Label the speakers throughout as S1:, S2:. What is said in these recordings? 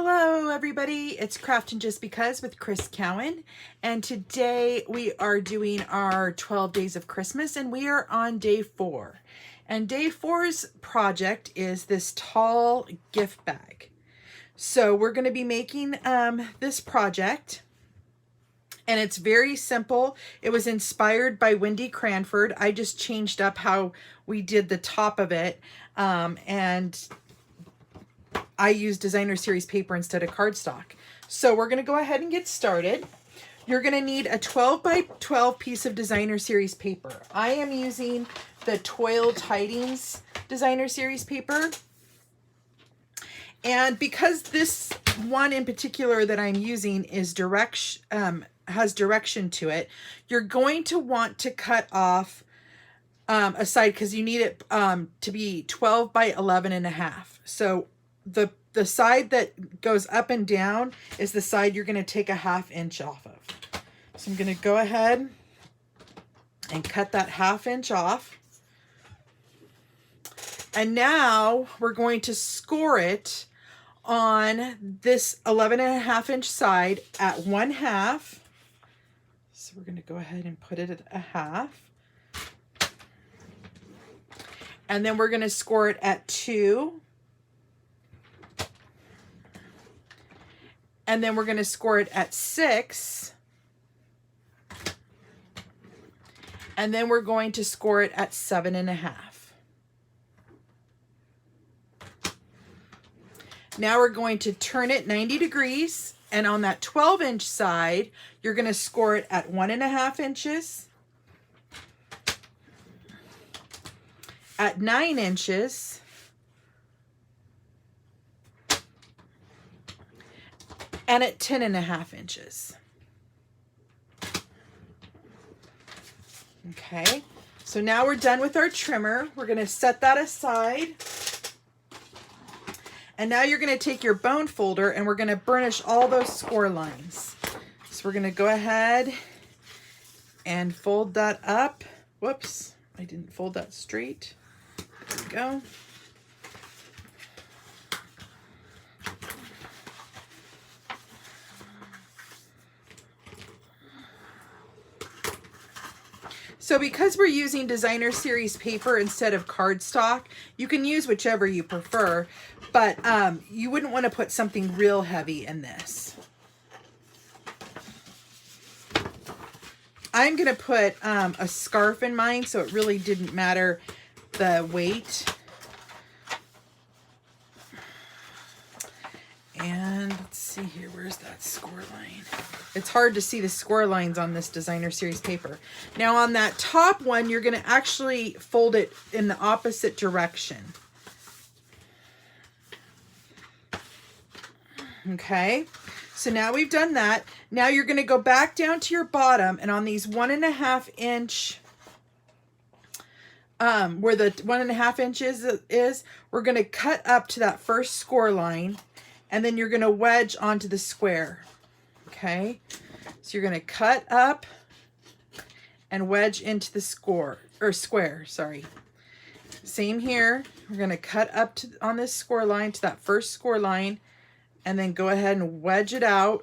S1: Hello everybody, it's Craftin Just Because with Cowan, and today we are doing our 12 days of Christmas and we are on day 4. And day 4's project is this tall gift bag. So we're going to be making this project, and it's very simple. It was inspired by Wendy Cranford. I just changed up how we did the top of it, and I use designer series paper instead of cardstock. So we're going to go ahead and get started. You're going to need a 12 by 12 piece of designer series paper. I am using the Toil Tidings designer series paper. And because this one in particular that I'm using is has direction to it, you're going to want to cut off a side because you need it to be 12 by 11 and a half. So the side that goes up and down is the side you're going to take a 1/2 inch off of. So I'm going to go ahead and cut that 1/2 inch off. And now we're going to score it on this 11.5 inch side at 1/2. So we're going to go ahead and put it at 1/2. And then we're going to score it at 2. And then we're going to score it at 6. And then we're going to score it at 7.5. Now we're going to turn it 90 degrees. And on that 12 inch side, you're going to score it at 1.5 inches, at 9 inches, and at 10.5 inches. Okay, so now we're done with our trimmer. We're going to set that aside. And now you're going to take your bone folder and we're going to burnish all those score lines. So we're going to go ahead and fold that up. Whoops, I didn't fold that straight. There we go. So because we're using designer series paper instead of cardstock, you can use whichever you prefer, but you wouldn't want to put something real heavy in this. I'm going to put a scarf in mine, so it really didn't matter the weight. And let's see here, where's that score line? It's hard to see the score lines on this designer series paper. Now on that top one, you're going to actually fold it in the opposite direction. Okay, so now we've done that. Now you're going to go back down to your bottom, and on these 1.5 inch, where the 1.5 inches is, we're going to cut up to that first score line. And then you're going to wedge onto the square. Okay, so you're going to cut up and wedge into the square, sorry. Same here. We're going to cut up on this score line to that first score line, and then go ahead and wedge it out.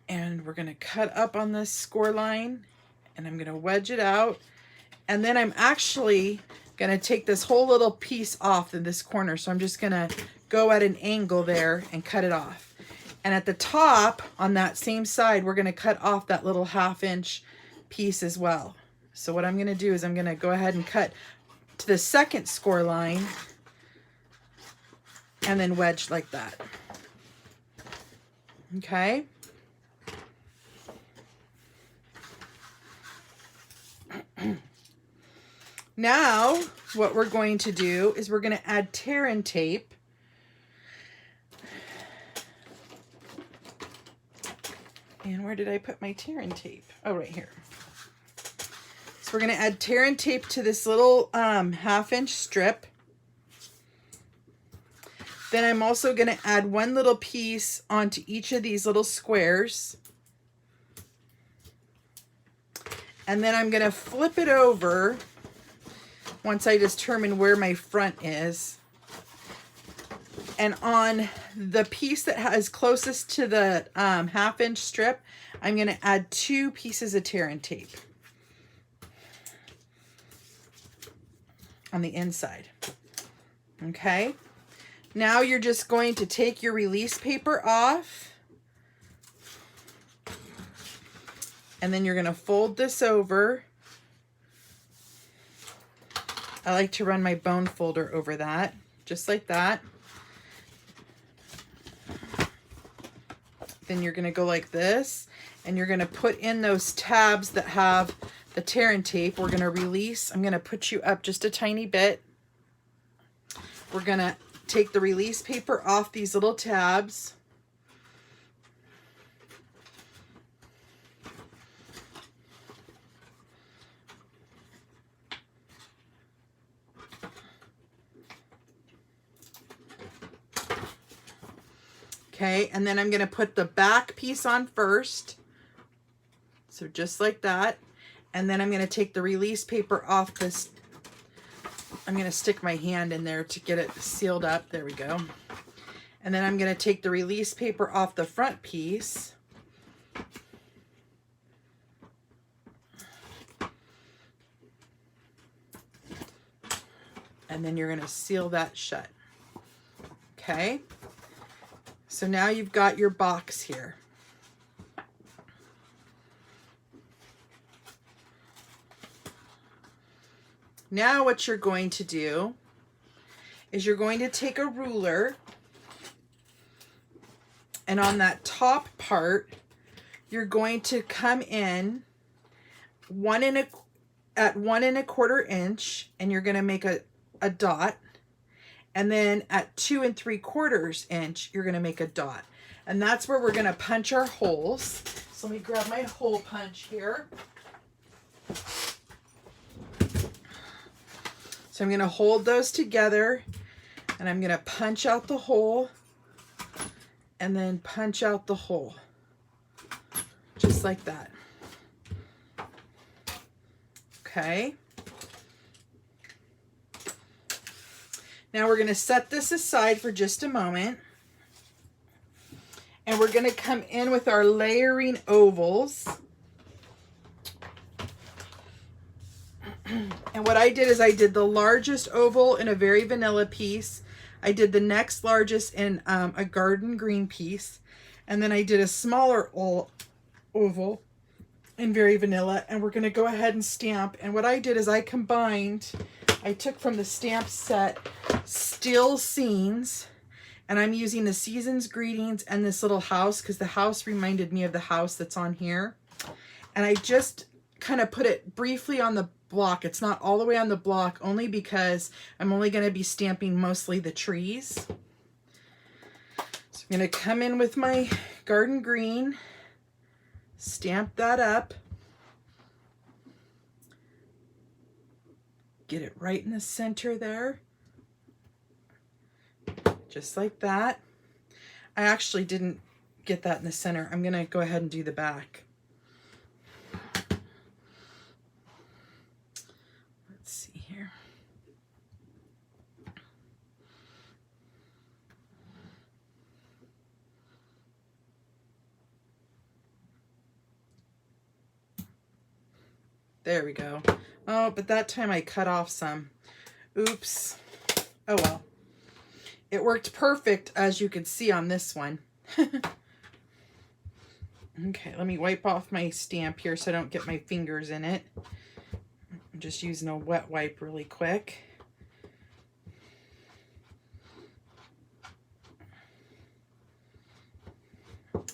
S1: And we're going to cut up on this score line, and I'm going to wedge it out. And then I'm actually going to take this whole little piece off in this corner. So I'm just going to go at an angle there and cut it off. And at the top, on that same side, we're going to cut off that little 1/2 inch piece as well. So what I'm going to do is I'm going to go ahead and cut to the second score line and then wedge like that. Okay. Now, what we're going to do is we're going to add tear and tape. And where did I put my tear and tape? Oh, right here. So we're going to add tear and tape to this little 1/2 inch strip. Then I'm also going to add one little piece onto each of these little squares. And then I'm going to flip it over once I determine where my front is. And on the piece that is closest to the 1/2 inch strip, I'm going to add 2 pieces of tear and tape on the inside. Okay. Now you're just going to take your release paper off, and then you're going to fold this over. I like to run my bone folder over that, just like that. Then you're going to go like this, and you're going to put in those tabs that have the tear and tape. We're going to release. I'm going to put you up just a tiny bit. We're going to take the release paper off these little tabs. Okay, and then I'm going to put the back piece on first. So just like that. And then I'm going to take the release paper off this. I'm going to stick my hand in there to get it sealed up. There we go. And then I'm going to take the release paper off the front piece. And then you're going to seal that shut. Okay. So now you've got your box here. Now what you're going to do is you're going to take a ruler, and on that top part, you're going to come in at 1 1/4 inch, and you're going to make a dot. And then at 2 3/4 inch, you're going to make a dot. And that's where we're going to punch our holes. So let me grab my hole punch here. So I'm going to hold those together, and I'm going to punch out the hole, and then punch out the hole. Just like that. Okay. Now we're going to set this aside for just a moment, and we're going to come in with our layering ovals. And what I did is I did the largest oval in a very vanilla piece. I did the next largest in a garden green piece. And then I did a smaller oval in very vanilla. And we're going to go ahead and stamp. And what I did is I took from the stamp set Still Scenes. And I'm using the Season's Greetings and this little house, because the house reminded me of the house that's on here. And I just kind of put it briefly on the block. It's not all the way on the block, only because I'm only going to be stamping mostly the trees. So I'm going to come in with my garden green, stamp that up, get it right in the center there, just like that. I actually didn't get that in the center. I'm going to go ahead and do the back. There we go. Oh, but that time I cut off some. Oops. Oh well. It worked perfect, as you could see on this one. Okay, let me wipe off my stamp here so I don't get my fingers in it. I'm just using a wet wipe really quick.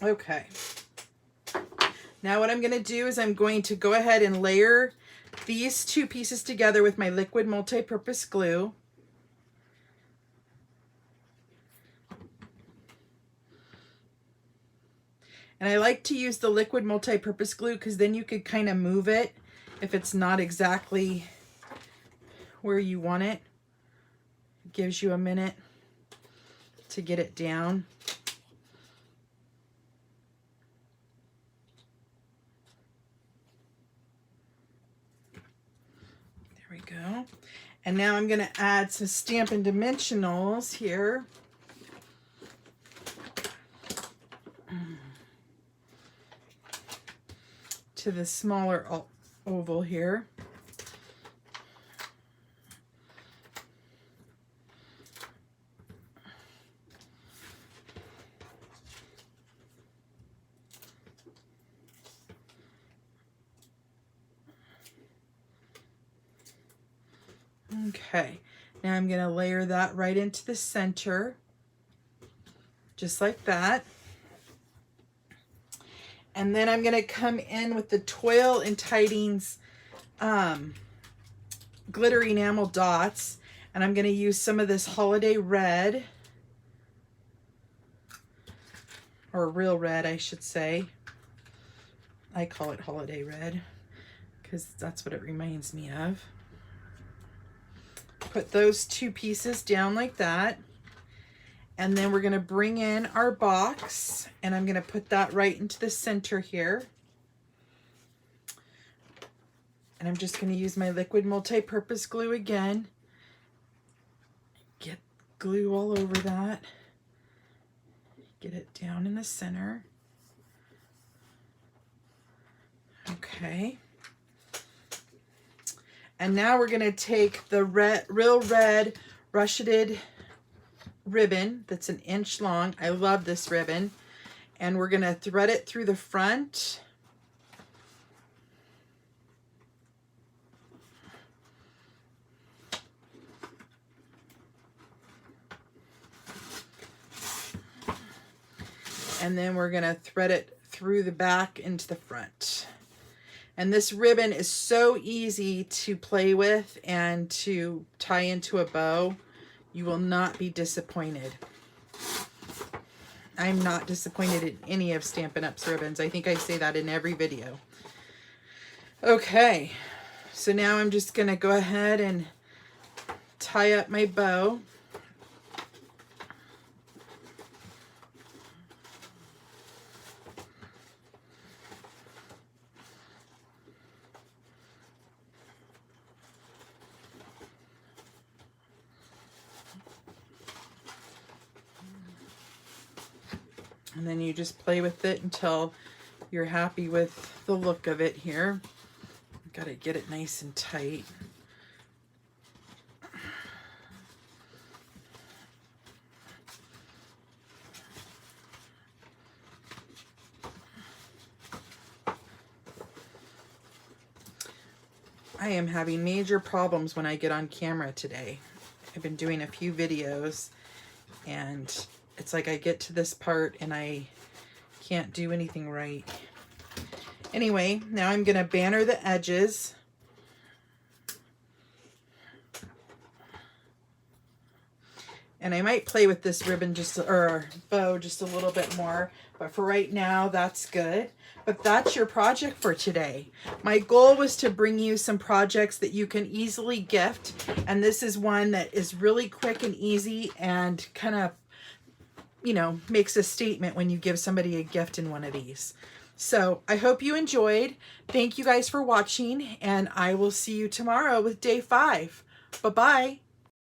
S1: Okay. Now what I'm going to do is I'm going to go ahead and layer these 2 pieces together with my liquid multi-purpose glue. And I like to use the liquid multi-purpose glue because then you could kind of move it if it's not exactly where you want it. It gives you a minute to get it down. There we go. And now I'm going to add some Stampin' Dimensionals here. To the smaller oval here. Okay, now I'm going to layer that right into the center, just like that. And then I'm going to come in with the Toil and Tidings glitter enamel dots, and I'm going to use some of this Holiday Red, or Real Red, I should say. I call it Holiday Red because that's what it reminds me of. Put those two pieces down like that. And then we're going to bring in our box, and I'm going to put that right into the center here. And I'm just going to use my liquid multi-purpose glue again. Get glue all over that. Get it down in the center. Okay. And now we're going to take the Real Red russeted ribbon that's an inch long. I love this ribbon. And we're going to thread it through the front. And then we're going to thread it through the back into the front. And this ribbon is so easy to play with and to tie into a bow. You will not be disappointed. I'm not disappointed in any of Stampin' Up's ribbons. I think I say that in every video. Okay, so now I'm just going to go ahead and tie up my bow. And then you just play with it until you're happy with the look of it here. Got to get it nice and tight. I am having major problems when I get on camera today. I've been doing a few videos and it's like I get to this part and I can't do anything right. Anyway, now I'm going to banner the edges. And I might play with this ribbon or bow just a little bit more, but for right now, that's good. But that's your project for today. My goal was to bring you some projects that you can easily gift, and this is one that is really quick and easy and kind of, you know, makes a statement when you give somebody a gift in one of these. So I hope you enjoyed. Thank you guys for watching, and I will see you tomorrow with day 5. Bye-bye.